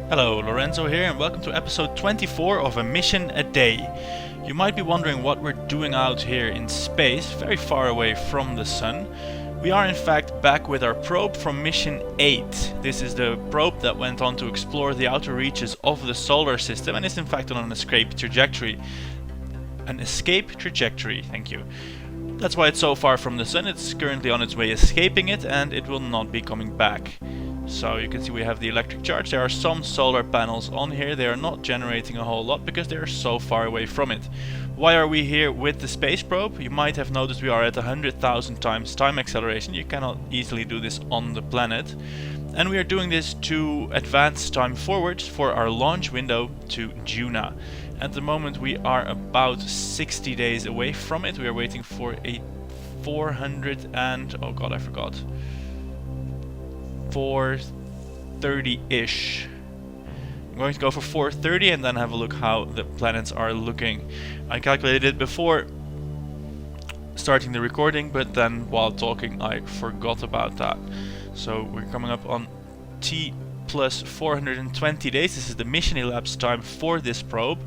Hello, Lorenzo here and welcome to episode 24 of A Mission a Day. You might be wondering what we're doing out here in space, very far away from the sun. We are in fact back with our probe from mission 8. This is the probe that went on to explore the outer reaches of the solar system and is in fact on an escape trajectory. An escape trajectory, thank you. That's why it's so far from the sun. It's currently on its way escaping it and it will not be coming back. So you can see we have the electric charge. There are some solar panels on here. They are not generating a whole lot because they are so far away from it. Why are we here with the space probe? You might have noticed we are at 100,000 times time acceleration. You cannot easily do this on the planet. And we are doing this to advance time forward for our launch window to Duna. At the moment we are about 60 days away from it. We are waiting for a 400 and... oh god, I forgot. 430-ish. I'm going to go for 430 and then have a look how the planets are looking. I calculated it before starting the recording, but then while talking I forgot about that. So we're coming up on T plus 420 days. This is the mission elapsed time for this probe.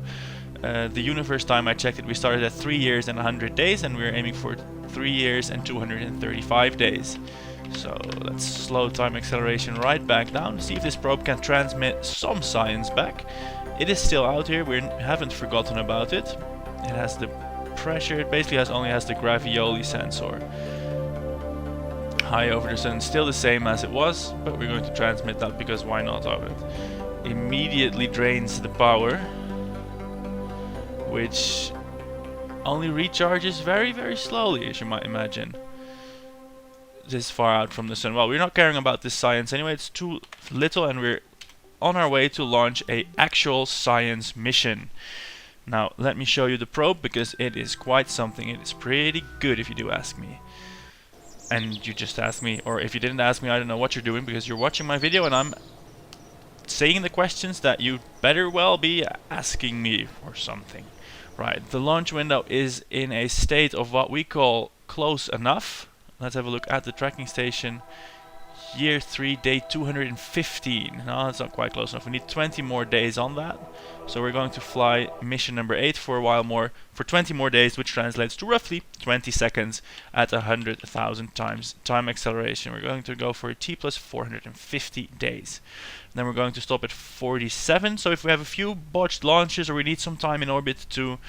The universe time, I checked it, we started at 3 years and 100 days and we're aiming for 3 years and 235 days. So let's slow time acceleration right back down, see if this probe can transmit some science back. It is still out here, we haven't forgotten about it. It has the pressure, it basically only has the gravioli sensor. High over the sun, still the same as it was, but we're going to transmit that because why not of it. Immediately drains the power, which only recharges very slowly, as you might imagine. This far out from the sun. Well, we're not caring about this science anyway, it's too little and we're on our way to launch a actual science mission. Now let me show you the probe because it is quite something. It is pretty good if you do ask me. And you just asked me, or if you didn't ask me, I don't know what you're doing because you're watching my video and I'm saying the questions that you better well be asking me or something. Right, the launch window is in a state of what we call close enough. Let's have a look at the tracking station. Year 3, day 215. No, that's not quite close enough. We need 20 more days on that. So we're going to fly mission number 8 for a while more, for 20 more days, which translates to roughly 20 seconds at 100,000 times time acceleration. We're going to go for a T plus 450 days. Then we're going to stop at 47. So if we have a few botched launches or we need some time in orbit to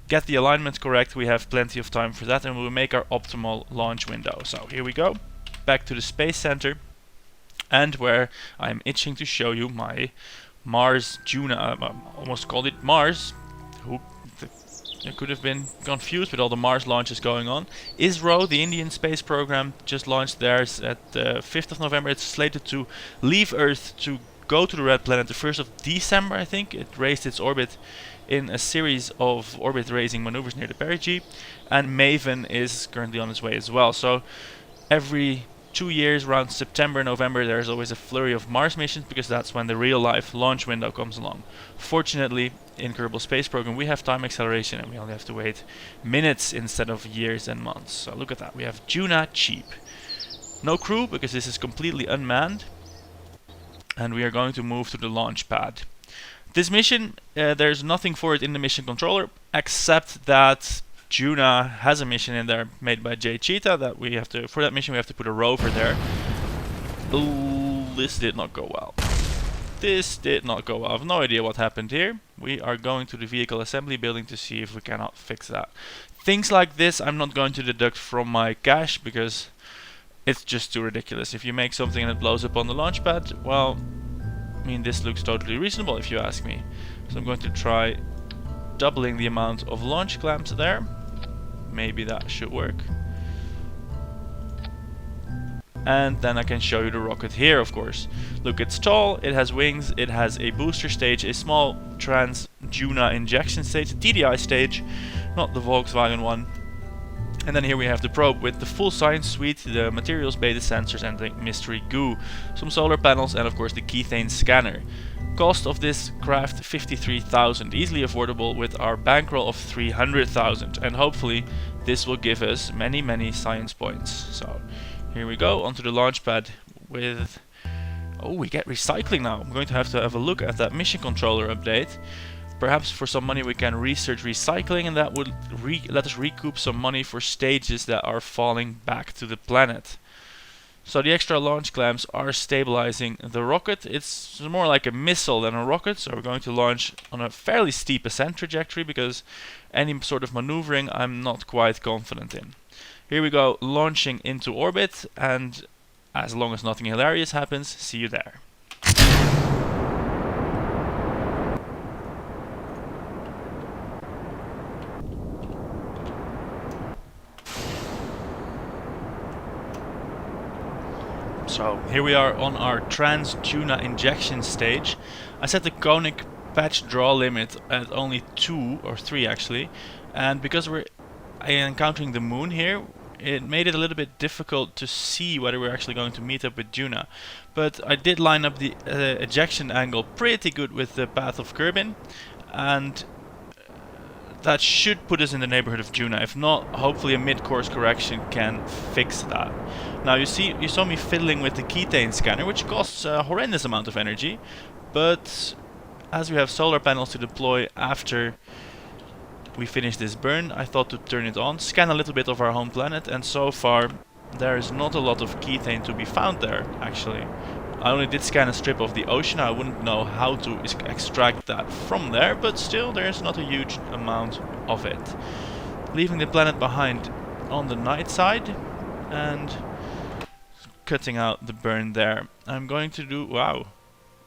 get the alignment correct, we have plenty of time for that and we'll make our optimal launch window. So here we go, back to the Space Center, and where I'm itching to show you my Mars Duna. I almost called it Mars. I could have been confused with all the Mars launches going on. ISRO, the Indian space program, just launched theirs at the 5th of November. It's slated to leave Earth to go to the Red Planet the 1st of December, I think. It raised its orbit in a series of orbit-raising maneuvers near the perigee, and MAVEN is currently on its way as well. So every 2 years, around September, November, there's always a flurry of Mars missions because that's when the real-life launch window comes along. Fortunately, in Kerbal Space Program, we have time acceleration and we only have to wait minutes instead of years and months. So look at that, we have Duna cheap. No crew because this is completely unmanned, and we are going to move to the launch pad. This mission, there's nothing for it in the mission controller except that Duna has a mission in there made by J Cheetah that we have to, for that mission we have to put a rover there. Ooh, this did not go well. This did not go well. I have no idea what happened here. We are going to the vehicle assembly building to see if we cannot fix that. Things like this I'm not going to deduct from my cash because it's just too ridiculous. If you make something and it blows up on the launch pad, well, I mean, this looks totally reasonable if you ask me. So I'm going to try doubling the amount of launch clamps there. Maybe that should work. And then I can show you the rocket here, of course. Look, it's tall, it has wings, it has a booster stage, a small trans-Duna injection stage, a TDI stage, not the Volkswagen one. And then here we have the probe with the full science suite, the materials bay, the sensors and the mystery goo, some solar panels and of course the Kethane scanner. Cost of this craft 53,000, easily affordable with our bankroll of 300,000, and hopefully this will give us many science points. So here we go onto the launch pad with Oh, we get recycling now. I'm going to have a look at that mission controller update. Perhaps for some money we can research recycling, and that would let us recoup some money for stages that are falling back to the planet. So the extra launch clamps are stabilizing the rocket. It's more like a missile than a rocket, so we're going to launch on a fairly steep ascent trajectory because any sort of maneuvering I'm not quite confident in. Here we go, launching into orbit, and as long as nothing hilarious happens, see you there. So here we are on our Duna injection stage. I set the conic patch draw limit at only 2 or 3 actually, and because we're encountering the moon here, it made it a little bit difficult to see whether we're actually going to meet up with Duna. But I did line up the ejection angle pretty good with the path of Kerbal, and that should put us in the neighborhood of Duna. If not, hopefully a mid-course correction can fix that. Now you saw me fiddling with the Kethane scanner, which costs a horrendous amount of energy, but as we have solar panels to deploy after we finish this burn, I thought to turn it on, scan a little bit of our home planet, and so far there is not a lot of Kethane to be found there, actually. I only did scan a strip of the ocean. I wouldn't know how to extract that from there, but still there's not a huge amount of it. Leaving the planet behind on the night side and cutting out the burn there. I'm going to do... wow.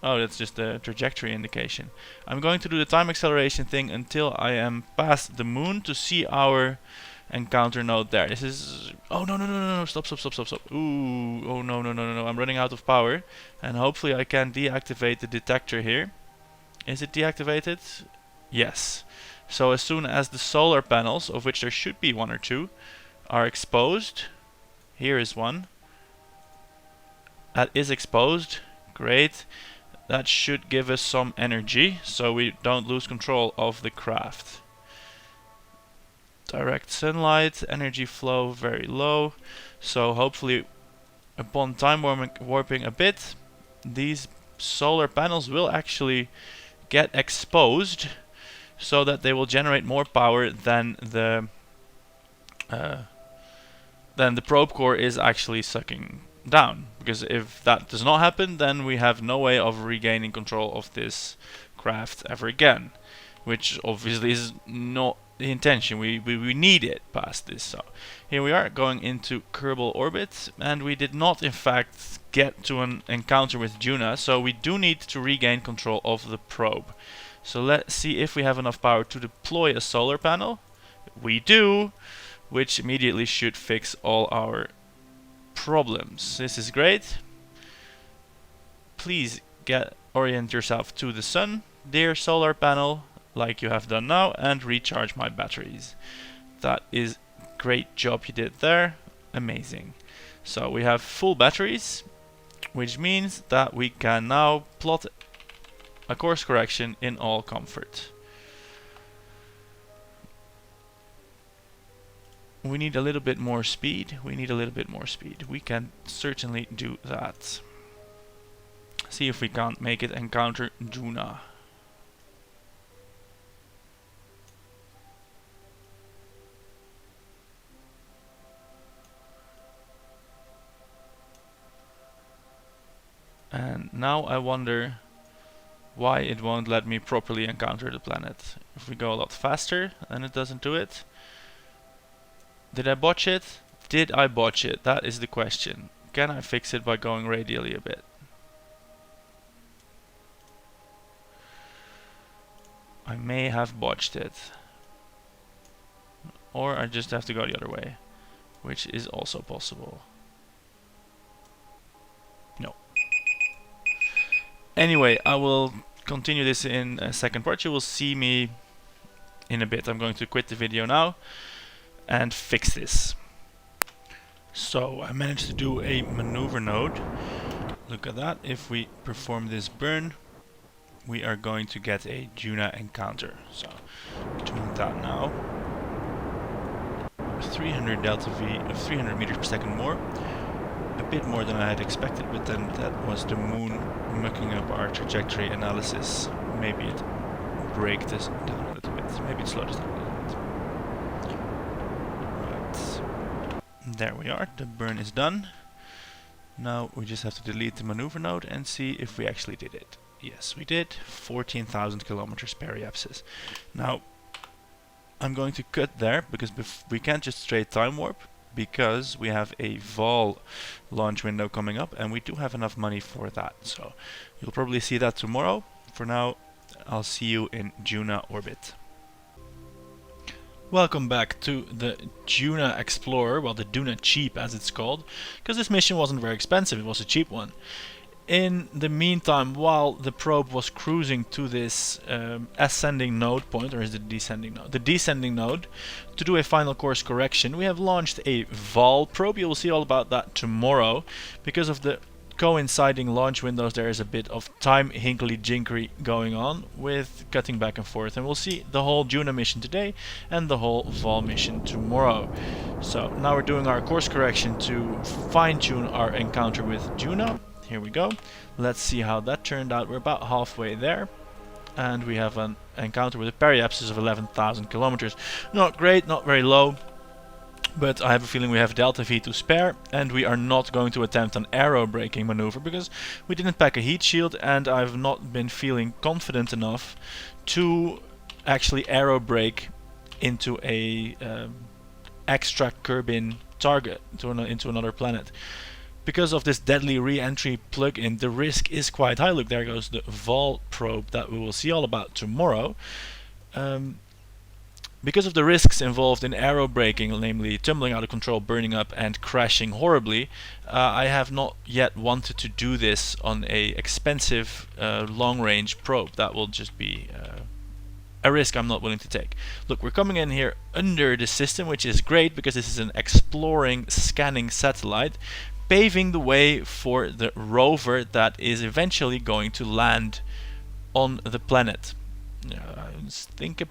Oh, that's just the trajectory indication. I'm going to do the time acceleration thing until I am past the moon to see our encounter node there. This is... oh, no, stop. Ooh, oh, no, I'm running out of power. And hopefully I can deactivate the detector here. Is it deactivated? Yes. So as soon as the solar panels, of which there should be 1 or 2, are exposed... here is one. That is exposed. Great. That should give us some energy, so we don't lose control of the craft. Direct sunlight, energy flow very low, so hopefully upon time warping a bit, these solar panels will actually get exposed so that they will generate more power than the probe core is actually sucking down. Because if that does not happen, then we have no way of regaining control of this craft ever again, which obviously is not the intention. We need it past this. So here we are going into Kerbal orbit, and we did not in fact get to an encounter with Duna, so we do need to regain control of the probe. So let's see if we have enough power to deploy a solar panel. We do, which immediately should fix all our problems. This is great. Please orient yourself to the sun, dear solar panel, like you have done now, and recharge my batteries. That is great job you did there. Amazing. So we have full batteries, which means that we can now plot a course correction in all comfort. We need a little bit more speed. We can certainly do that. See if we can't make it encounter Duna. And now I wonder why it won't let me properly encounter the planet. If we go a lot faster, then it doesn't do it. Did I botch it? Did I botch it? That is the question. Can I fix it by going radially a bit? I may have botched it. Or I just have to go the other way, which is also possible. No. Anyway, I will continue this in a second part. You will see me in a bit. I'm going to quit the video now and fix this. So I managed to do a maneuver node. Look at that. If we perform this burn, we are going to get a Duna encounter. So doing that now. 300 delta V, 300 meters per second more. a bit more than I had expected, but then that was the moon mucking up our trajectory analysis. Maybe it braked us down a little bit. Maybe it slowed us down a little bit. Right. There we are. The burn is done. Now we just have to delete the maneuver node and see if we actually did it. Yes, we did. 14,000 kilometers periapsis. Now, I'm going to cut there because we can't just straight time warp, because we have a vol launch window coming up and we do have enough money for that. So you'll probably see that tomorrow. For now, I'll see you in Duna orbit. Welcome back to the Duna Explorer, well, the Duna Cheap as it's called, because this mission wasn't very expensive, it was a cheap one. In the meantime, while the probe was cruising to this ascending node point, or is it descending node? The descending node, to do a final course correction, we have launched a vol probe. You will see all about that tomorrow. Because of the coinciding launch windows, there is a bit of time hinkly-jinkery going on with cutting back and forth, and we'll see the whole Duna mission today and the whole vol mission tomorrow. So now we're doing our course correction to fine-tune our encounter with Duna. Here we go. Let's see how that turned out. We're about halfway there, and we have an encounter with a periapsis of 11,000 kilometers. Not great, not very low, but I have a feeling we have delta V to spare, and we are not going to attempt an aero braking maneuver because we didn't pack a heat shield, and I've not been feeling confident enough to actually aero brake into a extra Kerbin target into another planet. Because of this deadly re-entry plugin, the risk is quite high. Look, there goes the vol probe that we will see all about tomorrow. Because of the risks involved in aero braking, namely tumbling out of control, burning up and crashing horribly, I have not yet wanted to do this on a expensive long-range probe. That will just be a risk I'm not willing to take. Look, we're coming in here under the system, which is great because this is an exploring, scanning satellite, paving the way for the rover that is eventually going to land on the planet. Think a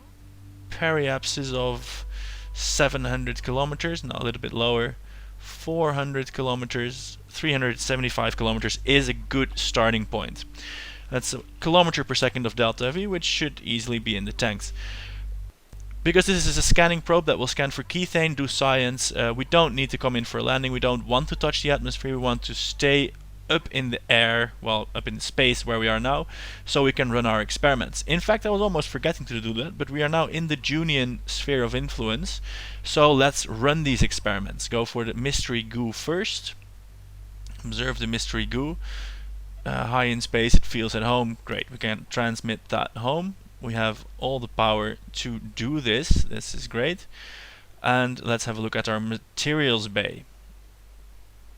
periapsis of 700 kilometers, no, a little bit lower, 400 kilometers, 375 kilometers is a good starting point. That's a kilometer per second of delta V, which should easily be in the tanks. Because this is a scanning probe that will scan for Kethane, do science, we don't need to come in for a landing, we don't want to touch the atmosphere, we want to stay up in the air, well, up in space where we are now, so we can run our experiments. In fact, I was almost forgetting to do that, but we are now in the Junian sphere of influence, so let's run these experiments. Go for the mystery goo first. Observe the mystery goo. High in space, it feels at home. Great, we can transmit that home. We have all the power to do this. This is great. And let's have a look at our materials bay.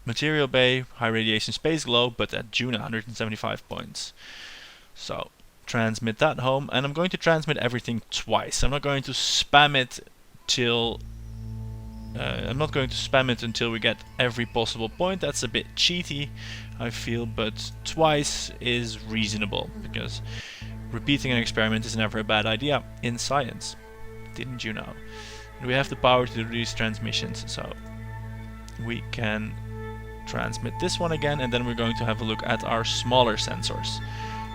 Material bay, high radiation space glow, but at Duna 175 points. So transmit that home, and I'm going to transmit everything twice. I'm not going to spam it till until we get every possible point. That's a bit cheaty, I feel, but twice is reasonable because repeating an experiment is never a bad idea in science. Didn't you know? We have the power to do these transmissions, so we can transmit this one again, and then we're going to have a look at our smaller sensors.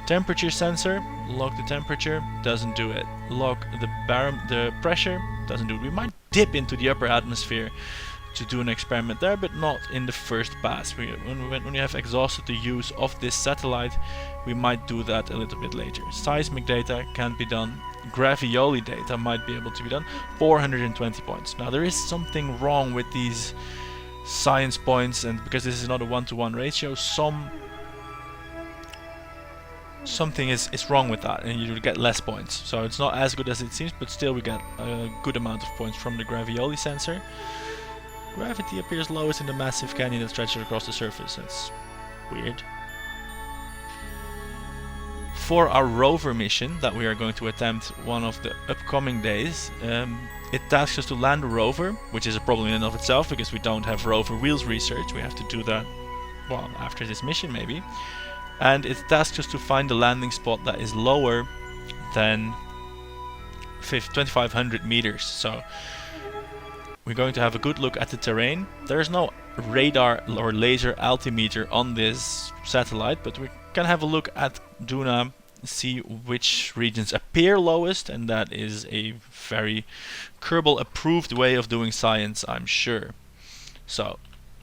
Temperature sensor, log the temperature, doesn't do it. Log the pressure, doesn't do it. We might dip into the upper atmosphere to do an experiment there, but not in the first pass. When we have exhausted the use of this satellite, we might do that a little bit later. Seismic data can't be done. Gravioli data might be able to be done. 420 points. Now there is something wrong with these science points, and because this is not a one-to-one ratio, something is wrong with that, and you get less points. So it's not as good as it seems, but still we get a good amount of points from the Gravioli sensor. Gravity appears lowest in the massive canyon that stretches across the surface. That's weird. For our rover mission that we are going to attempt one of the upcoming days, it tasks us to land a rover, which is a problem in and of itself because we don't have rover wheels research. We have to do that, well, after this mission maybe. And it tasks us to find a landing spot that is lower than 2,500 meters. So we're going to have a good look at the terrain. There's no radar or laser altimeter on this satellite, but we can have a look at Duna, see which regions appear lowest, and that is a very Kerbal approved way of doing science, I'm sure. So,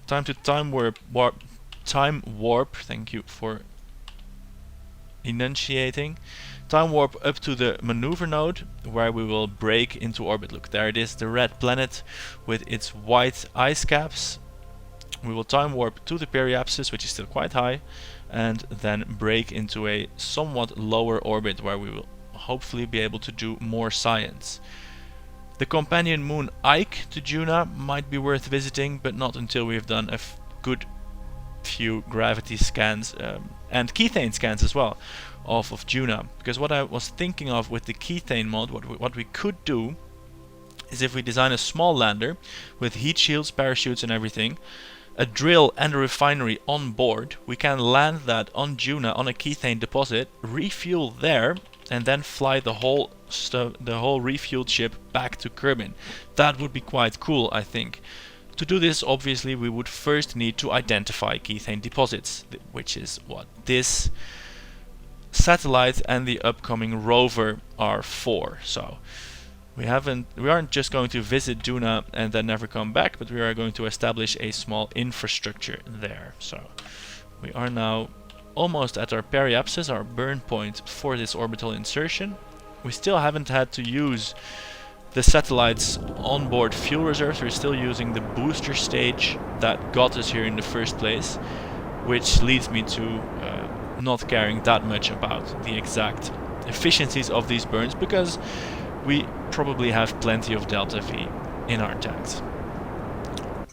time to time warp, thank you for enunciating. Time warp up to the maneuver node, where we will break into orbit. Look, there it is, the red planet with its white ice caps. We will time warp to the periapsis, which is still quite high, and then break into a somewhat lower orbit, where we will hopefully be able to do more science. The companion moon Ike to Duna might be worth visiting, but not until we have done a good few gravity scans and Kethane scans as well off of Duna. Because what I was thinking of with the Kethane mod, what we could do is, if we design a small lander with heat shields, parachutes and everything, a drill and a refinery on board, we can land that on Duna on a Kethane deposit, refuel there, and then fly the whole refueled ship back to Kerbin. That would be quite cool, I think. To do this, obviously, we would first need to identify Kethane deposits, which is what this satellite and the upcoming rover are for. So we aren't just going to visit Duna and then never come back, but we are going to establish a small infrastructure there. So we are now almost at our periapsis, our burn point for this orbital insertion. We still haven't had to use the satellite's onboard fuel reserves. We're still using the booster stage that got us here in the first place, which leads me to not caring that much about the exact efficiencies of these burns, because we probably have plenty of delta V in our tanks.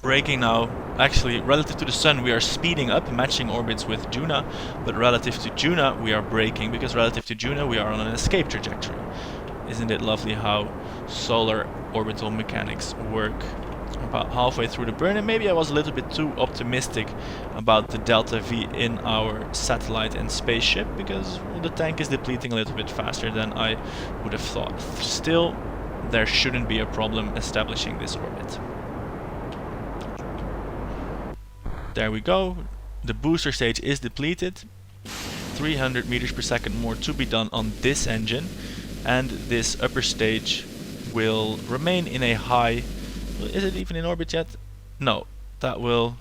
Braking now. Actually, relative to the Sun, we are speeding up, matching orbits with Duna, but relative to Duna, we are braking, because relative to Duna, we are on an escape trajectory. Isn't it lovely how solar orbital mechanics work? About halfway through the burn, and maybe I was a little bit too optimistic about the delta V in our satellite and spaceship, because the tank is depleting a little bit faster than I would have thought. Still, there shouldn't be a problem establishing this orbit. There we go. The booster stage is depleted. 300 meters per second more to be done on this engine, and this upper stage will remain in a high... Is it even in orbit yet? No, that will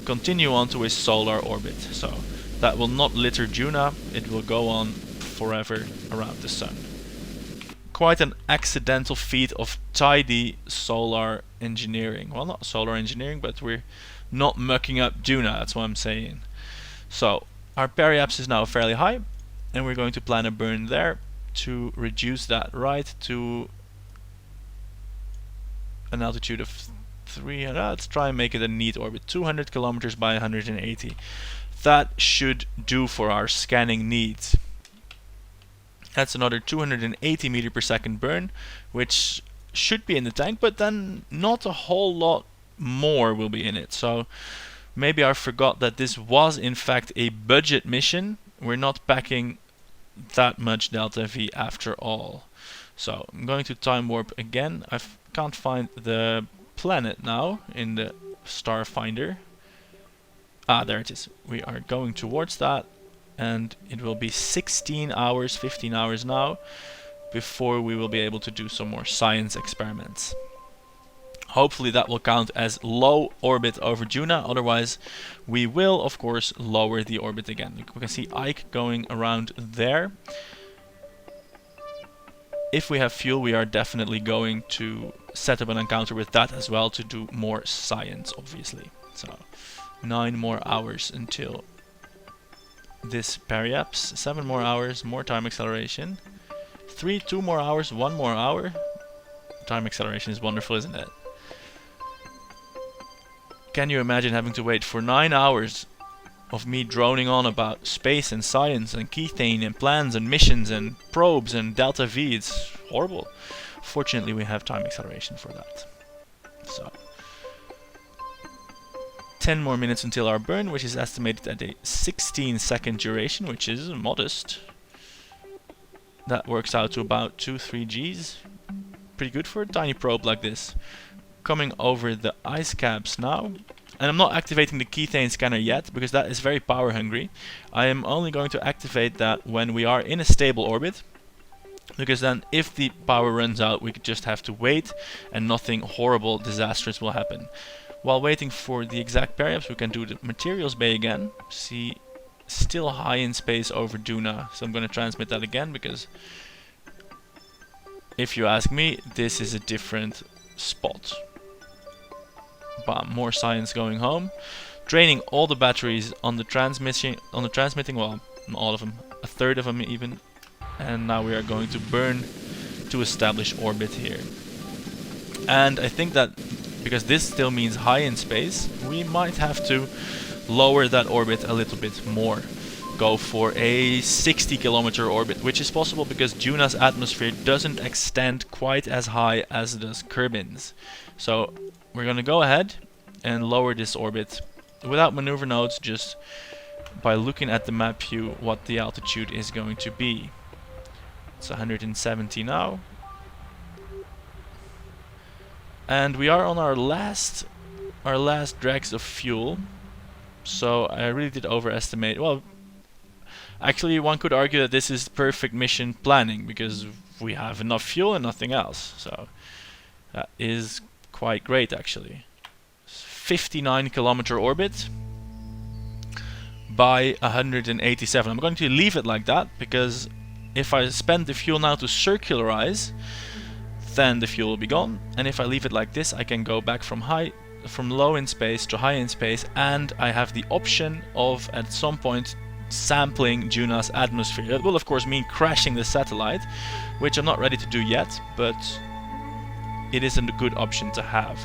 continue on to a solar orbit. So that will not litter Duna, it will go on forever around the Sun. Quite an accidental feat of tidy solar engineering. Well, not solar engineering, but we're not mucking up Duna, that's what I'm saying. So our periapsis is now fairly high, and we're going to plan a burn there to reduce that right to an altitude of 300. Let's try and make it a neat orbit. 200 kilometers by 180. That should do for our scanning needs. That's another 280 meter per second burn, which should be in the tank, but then not a whole lot more will be in it. So maybe I forgot that this was in fact a budget mission. We're not packing that much delta V after all. So I'm going to time warp again. I can't find the planet now in the star finder. Ah, there it is. We are going towards that, and it will be 16 hours, 15 hours now before we will be able to do some more science experiments. Hopefully that will count as low orbit over Duna, otherwise we will of course lower the orbit again. We can see Ike going around there. If we have fuel, we are definitely going to set up an encounter with that as well to do more science, obviously. So 9 more hours until this periaps, 7 more hours, more time acceleration, 2 more hours, 1 more hour. Time acceleration is wonderful, isn't it? Can you imagine having to wait for 9 hours of me droning on about space and science and Kethane and plans and missions and probes and delta V? It's horrible. Fortunately, we have time acceleration for that. So 10 more minutes until our burn, which is estimated at a 16-second duration, which is modest. That works out to about 2-3 Gs. Pretty good for a tiny probe like this. coming over the ice caps now. And I'm not activating the Kethane scanner yet, because that is very power hungry. I am only going to activate that when we are in a stable orbit, because then if the power runs out, we could just have to wait and nothing horrible, disastrous will happen. While waiting for the exact periaps, we can do the materials bay again. See, still high in space over Duna, so I'm going to transmit that again, because if you ask me, this is a different spot. Bam, more science going home. Draining all the batteries on the transmitting, well, not all of them, a third of them even. And now we are going to burn to establish orbit here. And I think that because this still means high in space, we might have to lower that orbit a little bit more. Go for a 60-kilometer orbit, which is possible because Duna's atmosphere doesn't extend quite as high as does Kerbin's. So we're going to go ahead and lower this orbit without maneuver nodes, just by looking at the map view what the altitude is going to be. It's 170 now. And we are on our last dregs of fuel. So I really did overestimate. Well, actually one could argue that this is perfect mission planning, because we have enough fuel and nothing else. So that is quite great actually. 59-kilometer orbit by 187. I'm going to leave it like that, because if I spend the fuel now to circularize, then the fuel will be gone. And if I leave it like this, I can go back from low in space to high in space, and I have the option of at some point sampling Duna's atmosphere. That will of course mean crashing the satellite, which I'm not ready to do yet, but it is a good option to have.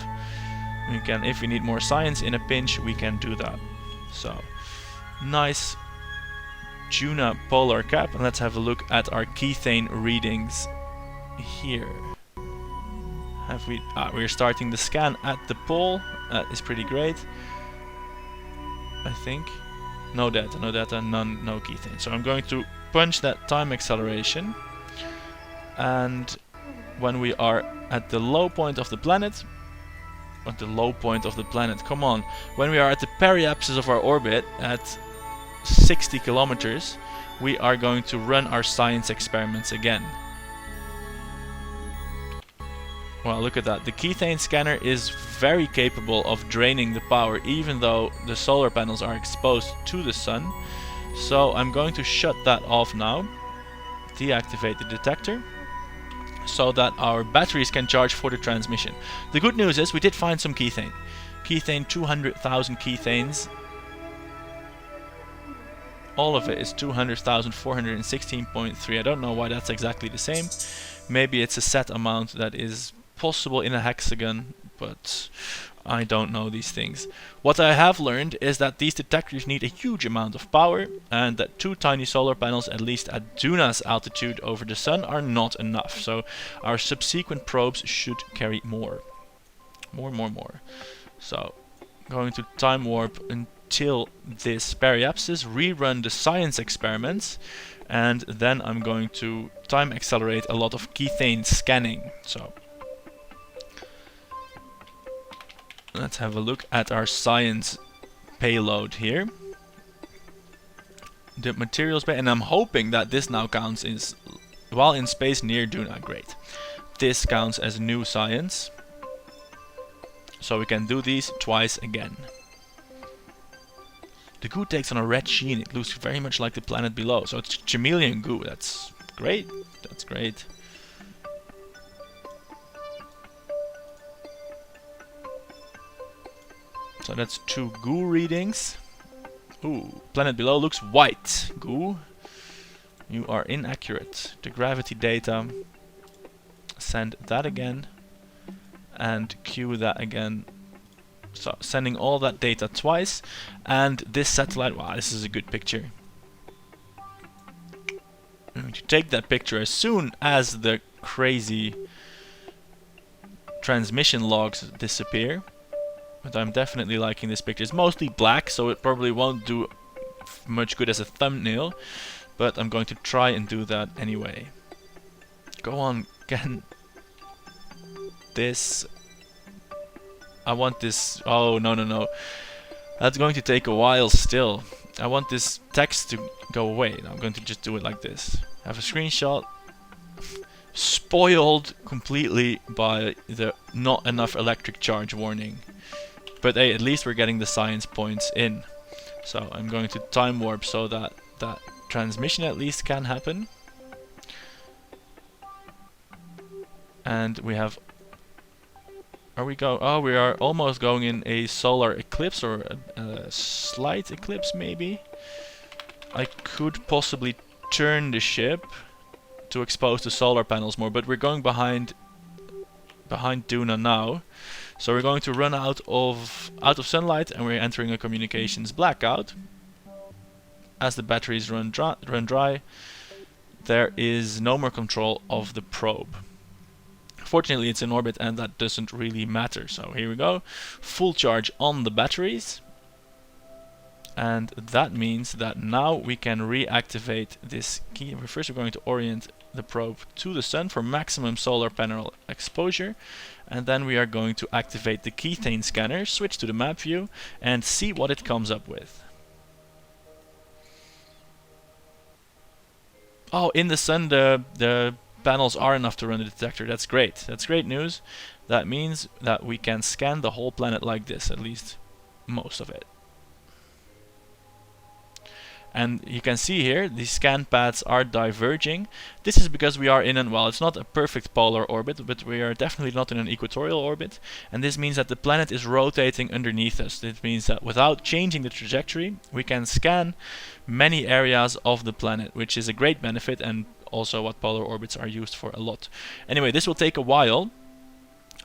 We can, if we need more science in a pinch, we can do that. So nice Duna polar cap, and let's have a look at our Kethane readings here. Have we? We're starting the scan at the pole. That is pretty great. I think. No data, none, no Kethane. So I'm going to punch that time acceleration, and when we are at the low point of the planet, come on, when we are at the periapsis of our orbit at 60 kilometers, we are going to run our science experiments again. Well, look at that. The Kethane scanner is very capable of draining the power, even though the solar panels are exposed to the sun. So I'm going to shut that off now, deactivate the detector, so that our batteries can charge for the transmission. The good news is we did find some Kethane. Kethane, 200,000 Kethanes. All of it is 200,416.3. I don't know why that's exactly the same. Maybe it's a set amount that is possible in a hexagon, but I don't know these things. What I have learned is that these detectors need a huge amount of power, and that 2 tiny solar panels, at least at Duna's altitude over the sun, are not enough. So our subsequent probes should carry more. More. So going to time warp until this periapsis, rerun the science experiments, and then I'm going to time accelerate a lot of Kethane scanning. So let's have a look at our science payload here. The materials bay, and I'm hoping that this now counts as while in space near Duna. Great. This counts as new science. So we can do these twice again. The goo takes on a red sheen. It looks very much like the planet below. So it's chameleon goo. That's great. That's great. So that's 2 goo readings. Ooh, planet below looks white. Goo, you are inaccurate. The gravity data, send that again, and queue that again. So sending all that data twice, and this satellite, wow, this is a good picture. I'm going to take that picture as soon as the crazy transmission logs disappear. But I'm definitely liking this picture. It's mostly black, so it probably won't do much good as a thumbnail, but I'm going to try and do that anyway. Go on, can this I want this. Oh, no, no, no. That's going to take a while still. I want this text to go away. I'm going to just do it like this. I have a screenshot. Spoiled completely by the not enough electric charge warning. But hey, at least we're getting the science points in. So I'm going to time warp so that that transmission at least can happen. And we have... Are we go? Oh, we are almost going in a solar eclipse, or a slight eclipse maybe. I could possibly turn the ship to expose the solar panels more, but we're going behind Duna now. So we're going to run out of sunlight, and we're entering a communications blackout. As the batteries run dry, there is no more control of the probe. Fortunately, it's in orbit, and that doesn't really matter. So here we go, full charge on the batteries, and that means that now we can reactivate this key. First, we're going to orient the probe to the sun for maximum solar panel exposure, and then we are going to activate the Kethane scanner, switch to the map view, and see what it comes up with. Oh, in the sun, the panels are enough to run the detector. That's great. That's great news. That means that we can scan the whole planet like this, at least most of it. And you can see here, the scan paths are diverging. This is because we are in an, well, it's not a perfect polar orbit, but we are definitely not in an equatorial orbit. And this means that the planet is rotating underneath us. This means that without changing the trajectory, we can scan many areas of the planet, which is a great benefit, and also what polar orbits are used for a lot. Anyway, this will take a while.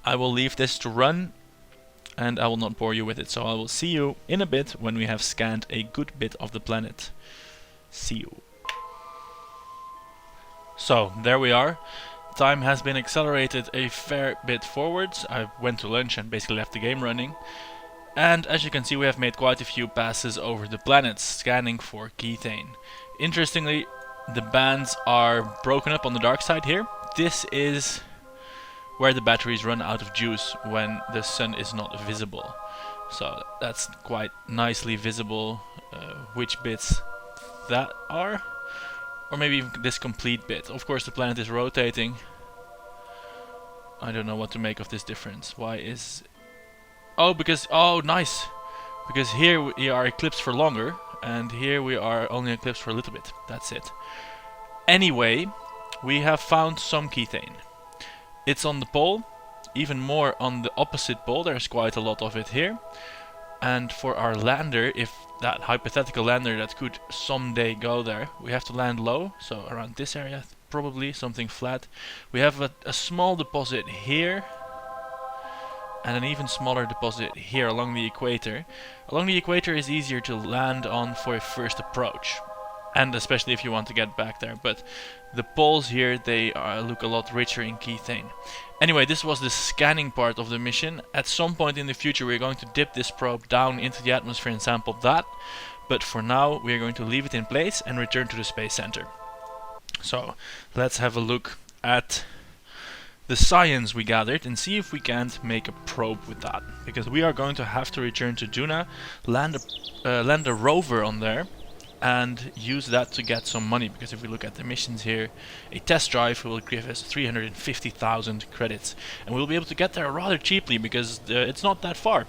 I will leave this to run, and I will not bore you with it. So I will see you in a bit when we have scanned a good bit of the planet. See you. So there we are. Time has been accelerated a fair bit forwards. I went to lunch and basically left the game running. And as you can see, we have made quite a few passes over the planets, scanning for Kethane. Interestingly, the bands are broken up on the dark side here. This is where the batteries run out of juice when the sun is not visible. So that's quite nicely visible which bits that are, or maybe even this complete bit. Of course the planet is rotating. I don't know what to make of this difference. Why is... Oh, because... Oh, nice! Because here we are eclipsed for longer, and here we are only eclipsed for a little bit. That's it. Anyway, we have found some Kethane. It's on the pole, even more on the opposite pole. There's quite a lot of it here. And for our lander, if that hypothetical lander that could someday go there, we have to land low, so around this area, probably something flat. We have a small deposit here, and an even smaller deposit here along the equator. Along the equator is easier to land on for a first approach, and especially if you want to get back there, but the poles here, they look a lot richer in Kethane. Anyway, this was the scanning part of the mission. At some point in the future we're going to dip this probe down into the atmosphere and sample that, but for now we're going to leave it in place and return to the Space Center. So let's have a look at the science we gathered and see if we can't make a probe with that, because we are going to have to return to Duna, land a rover on there, and use that to get some money, because if we look at the missions here, a test drive will give us 350,000 credits, and we'll be able to get there rather cheaply because it's not that far.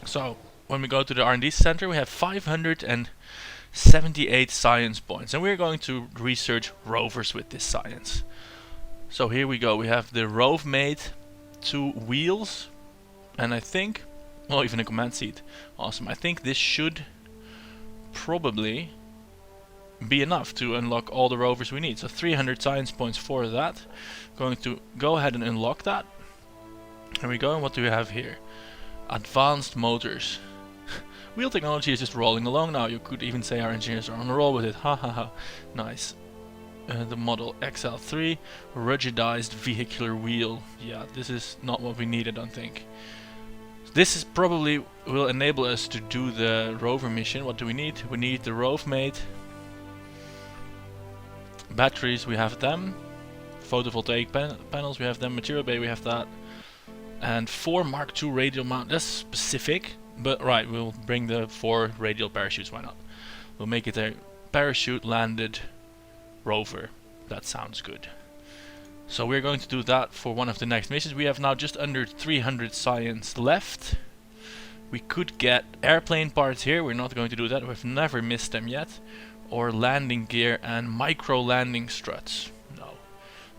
So when we go to the R&D center, we have 578 science points, and we're going to research rovers with this science. So here we go, we have the Rove Mate, 2 wheels, and I think, well, even a command seat. Awesome. I think this should probably be enough to unlock all the rovers we need. So 300 science points for that. Going to go ahead and unlock that. Here we go, and what do we have here? Advanced motors. Wheel technology is just rolling along now. You could even say our engineers are on a roll with it. Ha ha ha. Nice. The model XL3, ruggedized vehicular wheel. Yeah, this is not what we need, I don't think. This is probably will enable us to do the rover mission. What do we need? We need the Rove Mate. Batteries, we have them. Photovoltaic panels, we have them. Material bay, we have that. And 4 Mark II radial mount. That's specific, but right, we'll bring the 4 radial parachutes. Why not? We'll make it a parachute landed rover. That sounds good. So we're going to do that for one of the next missions. We have now just under 300 science left. We could get airplane parts here. We're not going to do that. We've never missed them yet. Or landing gear and micro landing struts.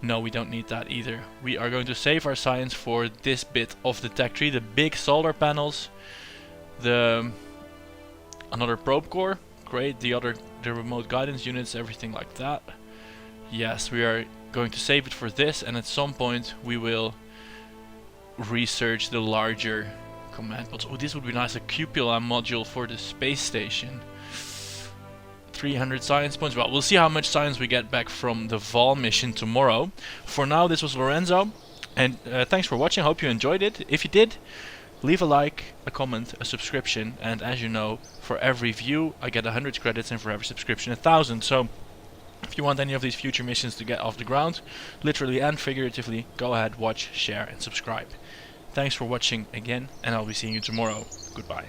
No, we don't need that either. We are going to save our science for this bit of the tech tree. The big solar panels. Another probe core. Great. The remote guidance units. Everything like that. Yes, we are going to save it for this. And at some point we will research the larger command pods. Oh, this would be nice. A cupola module for the space station. 300 science points. Well, we'll see how much science we get back from the Vol mission tomorrow. For now, this was Lorenzo, and thanks for watching. I hope you enjoyed it. If you did, leave a like, a comment, a subscription, and as you know, for every view I get 100 credits, and for every subscription 1,000. So if you want any of these future missions to get off the ground, literally and figuratively, go ahead, watch, share, and subscribe. Thanks for watching again, and I'll be seeing you tomorrow. Goodbye.